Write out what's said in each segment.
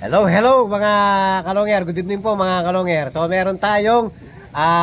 Hello mga kalonger. Good evening po mga kalonger. So meron tayong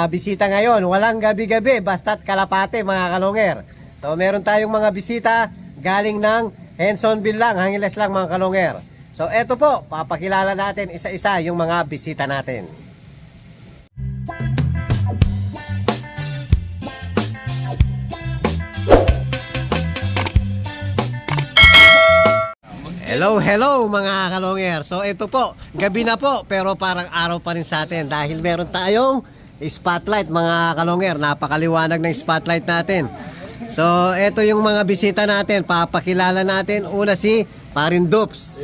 bisita ngayon. Walang gabi-gabi, basta't kalapate mga kalonger. So meron tayong mga bisita galing ng Hensonville lang, Angeles lang mga kalonger. So eto po, papakilala natin isa-isa yung mga bisita natin. Hello mga kalonger. So ito po, gabi na po pero parang araw pa rin sa atin dahil meron tayong spotlight mga kalonger. Napakaliwanag ng spotlight natin. So ito yung mga bisita natin, papakilala natin. Una si Parin Dupes.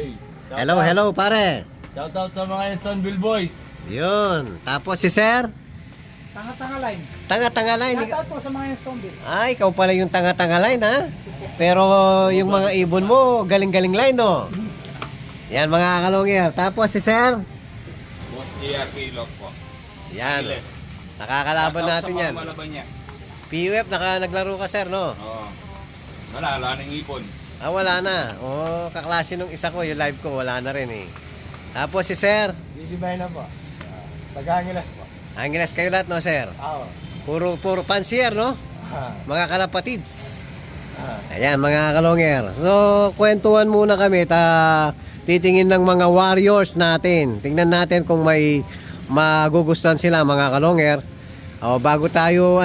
Hello pare. Shoutout sa mga Hensonville boys. Yun. Tapos si Sir Tanga-tanga line. Tanga-tanga line. Shoutout po sa mga Hensonville. Ay, ikaw pala yung tanga-tanga line ha. Pero yung mga ibon mo, galing-galing line no. Yan mga kalonger. Tapos si Sir. Boss ERP Lock po. Yan. Nakakalaban natin yan. Malaban niya. PUF, naglaro ka Sir no? Oo. Wala nang ipon. Ah, wala na. Oh, kaklase nung isa ko, yung live ko, wala na rin eh. Tapos si Sir. Sisibay na po. Taga-Angeles po. Angeles kayo lahat no Sir? Oo. Puro pansier no? Mga kalapatids. Ah. Ayan mga kalonger. So kwentuhan muna kami, titingin ng mga warriors natin. Tingnan natin kung may magugustuhan sila mga kalonger. O bago tayo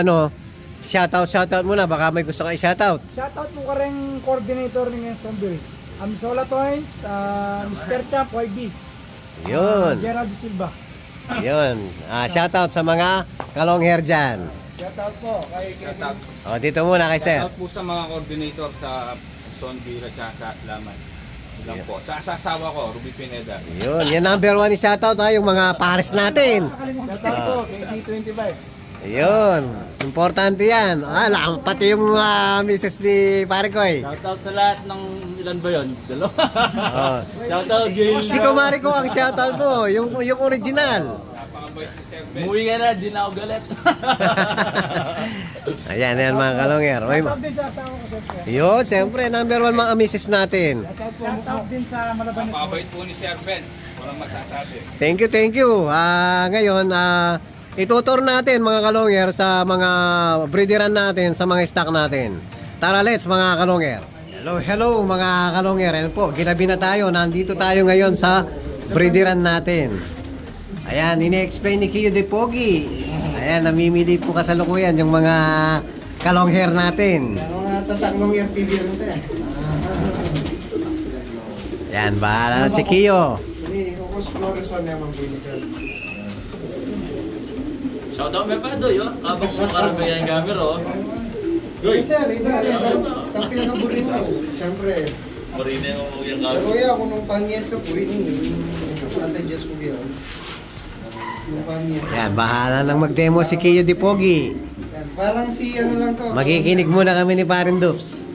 shoutout muna, baka may gusto ka i-shoutout. Shoutout po ka rin coordinator ng Hensonville. Sola Toins, Mr. Champ, YB. Yun. Gerald De Silva. Yun. Shoutout sa mga kalongher dyan. Shoutout po kay Shoutout. O dito muna kay Sir. Shoutout po sa mga coordinator sa Hensonville at sa Aslaman. Lang po. Sa asawa ko, Ruby Pineda. Yun. Yan number one ni shoutout yung mga pares natin. Shoutout po kay D25. Yun. Importante yan. Pati yung misis ni Parikoy. Shoutout sa lahat ng ilan ba yun? Dalawa. Oh. Shoutout James. Si Kumari ko ang shoutout mo, yung original. Napakabait si Sir Ben. Umuwi ka na, di na ako galit. Ayan mga kalongero. Shoutout din sa asawa ko, siyempre. Yun, siyempre, number one mga misis natin. Shoutout din sa Malabanes Napakabait boys. po ni Sir Ben. Walang masasabi. Thank you. Ngayon, itutur natin mga kalonger sa mga breederan natin, sa mga stock natin. Tara, let's mga kalonger. Hello mga kalonger. Ayan po, ginabi na tayo. Nandito tayo ngayon sa breederan natin. Ayan, ini-explain ni Kiyo de Pogi. Ayan, namimili po kasalukuyan yung mga kalongher natin. Mga tataknong yung TV rin tayo. Ayan, bahala na si Kiyo. Ini, Ocos Flores one naman po ni sir. Shoutout may pa doy, oh. Habang makarabayan camera, oh. Hey, sir, ito ang pinakaburin mo. Siyempre. Marina mo yung Pero camera. kaya kung nung panyes ko po, ini. Messages ko yun. Nung panyes. Ayan, bahala nang mag-demo si Kiyo de Pogi. Yan, parang si ano lang to. Magikinig muna kami ni Parin Dupes.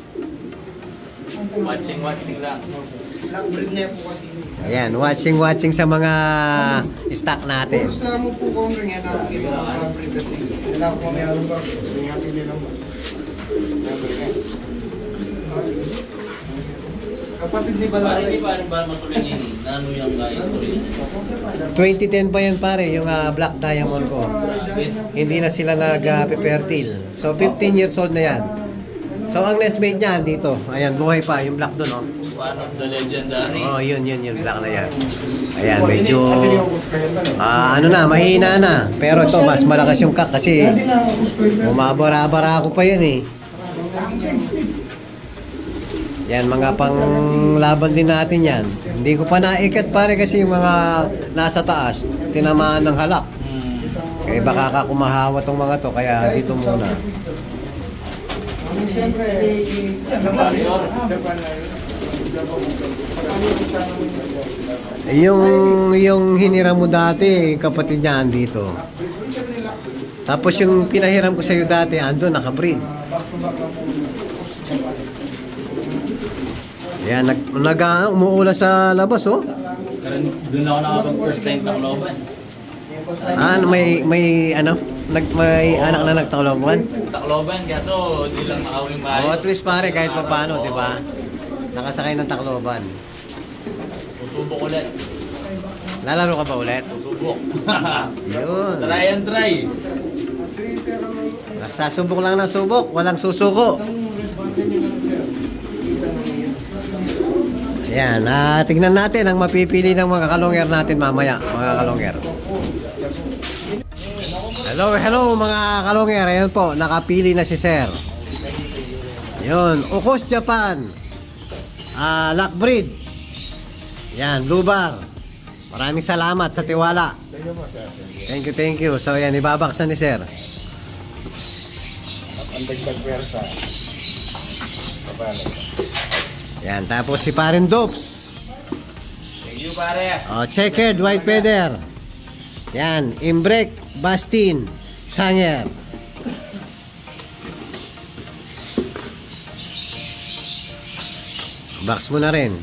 Watching lang. Black breed niya po kasi. Ayan, watching sa mga stock natin. Puros lang mo po kung rin yan. Nakakita ng black breed kasi. Wala ko may ano ba. So yung pili lang mo. Kapatid ni Parang Balay. hindi ba matuloy yun, eh. Nano yung history. 2010 pa yan pare, yung Black Diamond ko. Hindi na sila nag-fertile. So 15 years old na yan. So ang nestmate niya dito. Ayan, buhay pa yung black doon, oh. One of the legendary. Oh, yun, black na yan. Ayan, medyo mahina na. Pero ito, mas malakas yung kak kasi bumabara-bara ako pa yan eh. Yan, mga panglaban din natin yan. Hindi ko pa naikat pare kasi yung mga nasa taas, tinamaan ng halak. Kaya baka kumahawa tong mga to, kaya dito muna. Yung hiniram mo dati, kapatid niya dito. Tapos yung pinahiram ko sa iyo dati, ando nakabreed. Ayan, umuula sa labas, oh. Doon ako nakapag first time Tacloban. May anak na nagtakloban? Tacloban, kaso di lang nakawing bahay. Oh, at least pare, kahit pa paano, di ba? Nakasakay ng takloban. Tutubok ulit. Lalaro ka ba ulit? Subok. Yun. Try and try. Sasubok lang ng subok, walang susuko. Ayan, tignan natin ang mapipili ng mga kalongger natin mamaya, mga kalongger. Hello mga kalongger. Ayan po, nakapili na si Sir. Yun, Ukos Japan. Lockbreed. Yan, Blue Bar. Maraming salamat sa tiwala. Thank you. So yan, ibabaksan ni Sir. Yan, tapos si Parin Dops. Thank you, pare. Checkered White Feather. Yan, Imbrek Bastin Sanger. Box mo na rin.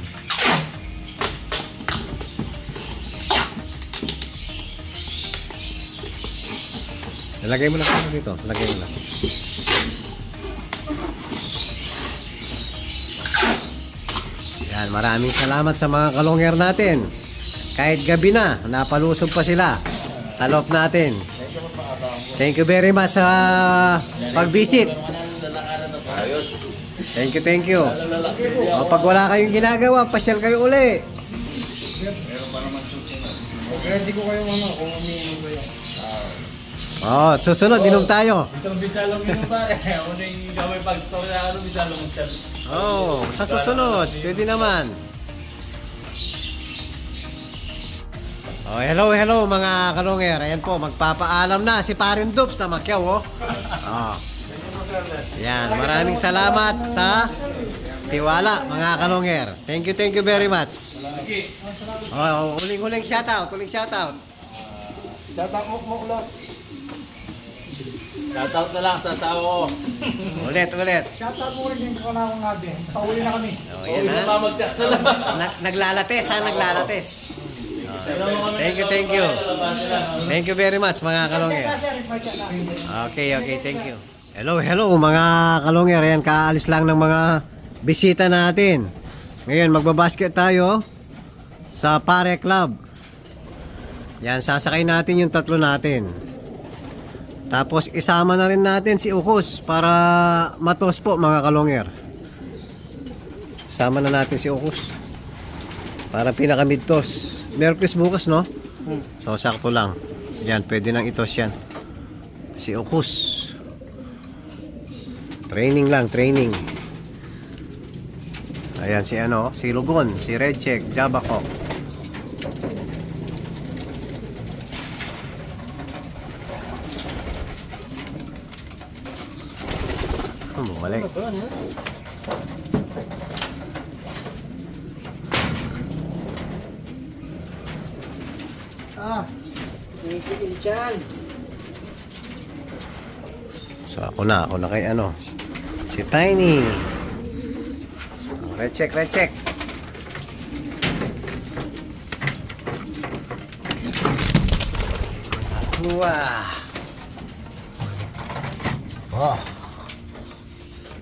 Lagay mo lang dito. Lagay mo lang. Yan, maraming salamat sa mga kalongger natin. Kahit gabi na, napalusog pa sila sa loob natin. Thank you very much sa pag-visit. Thank you. O, pag wala kayong ginagawa, pasyal kayo uli. Ready ko kayo kung umiinom ko yun. O, susunod, inom tayo. Itong bisalong yun pare. Una yung gawin pag-stop na ano, bisalong magsabi. Sa susunod, pwede naman. Hello mga kalongger. Ayan po, magpapaalam na si Parin Dops na Macquiao. Yan, maraming salamat sa tiwala mga kalongger. Thank you very much. Uling shoutout. Shoutout mo ulit. Shoutout na lang sa tao ko. Ulit. Shoutout mo ulit yung ko na akong nabi. Pauli na kami. Yan Uwi na ha. pa mag-test na lang. Naglalates. Thank you. Thank you very much mga kalongger. Okay, thank you. Hello mga kalongger. Ayan, kaalis lang ng mga bisita natin. Ngayon, magbabasket tayo sa Pare Club. Yan, sasakay natin yung tatlo natin. Tapos, isama na rin natin si Ukos para matos po mga kalongger. Sama na natin si Ukos para pinakamidtos. Merkulis bukas, no? So, sakto lang. Yan, pwede nang itos yan. Si Ukos. Training lang. Ayan, si Lugon, si Redcheck, Jabako. Bumalik. So ako na kay si Tiny. Recheck. Wah.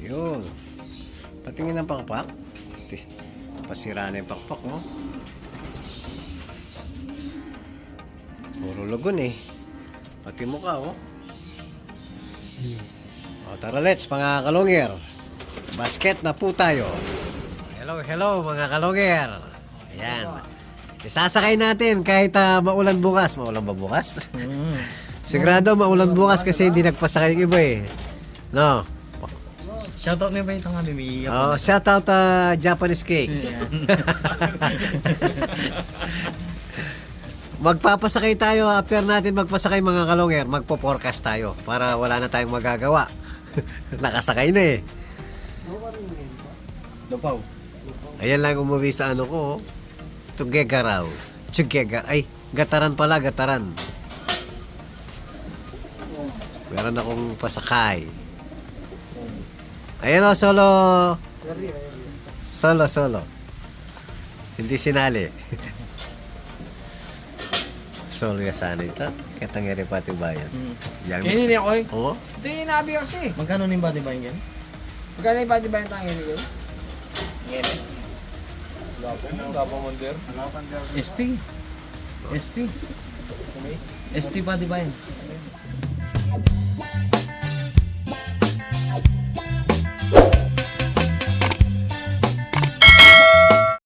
Yun. Patingin ng pakpak. Pasira na yung pakpak, no? Puro lugon eh. Pati mukha, oh. Tara, let's mga kalongger. Basket na po tayo. Hello mga kalongger. Ayan. Isasakay natin kahit maulan bukas. Maulan ba bukas? Sigurado maulan bukas kasi hindi nagpasakay yung iba eh. No? Shoutout niyo ba itong habibi? Shoutout Japanese cake. Magpapasakay tayo after natin magpasakay mga kalongger. Magpo-forecast tayo para wala na tayong magagawa. Nakasakay na eh. Lupaw. Ayan lang umuwi sa ano ko. Tugega raw. Ay, gataran pala, gataran. Meron akong pasakay. Ayan o, solo. Hindi sinali. Solo ya sana ito. Katangere pati bayan. Yang Hindi ako eh. Oo. Ito yung nabi kasi. Magkano ni body ba yan? Magkano yung pati ba yung tangin ko? Gapo Wonder. ST. ST pa di ba yun?